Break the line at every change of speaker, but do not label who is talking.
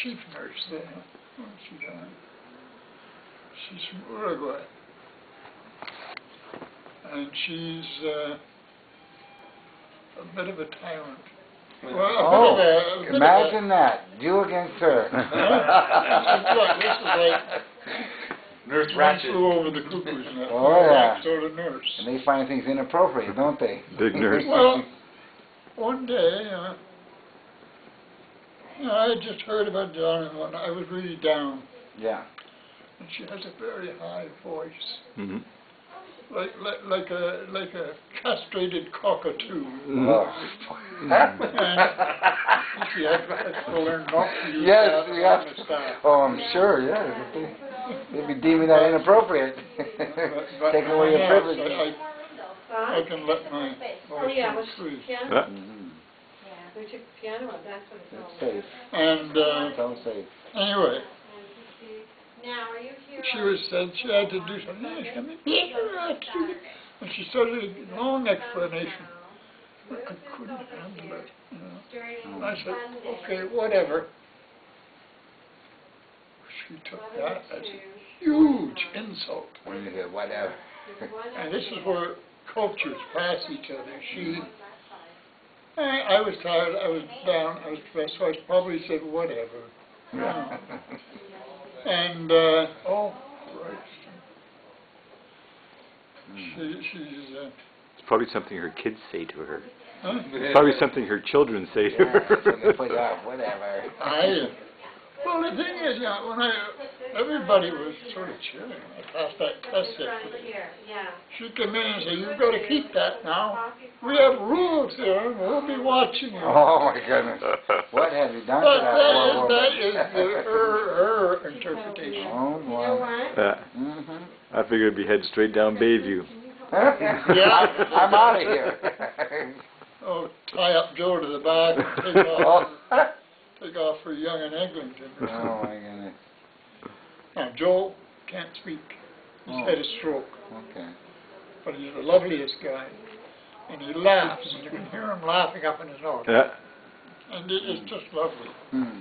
chief nurse there. What's she doing? She's from Uruguay. And she's a bit of a tyrant.
Well, imagine that. You against her.
This is like
Nurse Ratchet.
flew over the cuckoo's nest.
Oh, yeah.
That sort of nurse.
And they find things inappropriate, don't they?
Big nurse.
Well, one day, I had just heard about Donna and I was really down.
Yeah.
And she has a very high voice.
Mm-hmm.
Like a castrated cockatoo.
Oh.
And she has to learn not to use
Yes,
that
we
on
have
the staff.
Oh, I'm sure, yeah. They'd be deeming that inappropriate.
But
Taking away your privilege.
I can let my voice free.
Yeah.
We took piano up, that's what it's all
It's safe.
And
So safe.
anyway,
Now, are you here?
she had to do something. And she started a long explanation. I couldn't handle it. And I said, okay, whatever. She took that as a huge insult.
When you hear whatever.
And this is where cultures pass each other. I was tired, I was down, I was depressed, so I probably said whatever. And, oh, Christ. She's,
It's probably something her kids say to her.
huh?
It's probably something her children say to
Yeah,
her.
so they put you off, whatever.
Well, the thing is, when everybody was sort of cheering. I passed that test yesterday. She came in and said, "You've got to keep that now. We have rules here, and we'll be watching you."
Oh my goodness. What have you done to
But
that poor
that
woman?
is her interpretation.
Oh
You know
boy.
what?
Yeah.
Mm-hmm.
I figured it'd be head straight down Bayview.
Yeah.
I'm out of here.
Oh, tie up Joe to the back and take off for Young and Eglinton.
Oh my goodness.
Now, Joe can't speak. He's had a stroke.
Okay.
But he's the loveliest guy. And he laughs, and you can hear him laughing up in his nose.
Yeah.
And it is just lovely.
Hmm.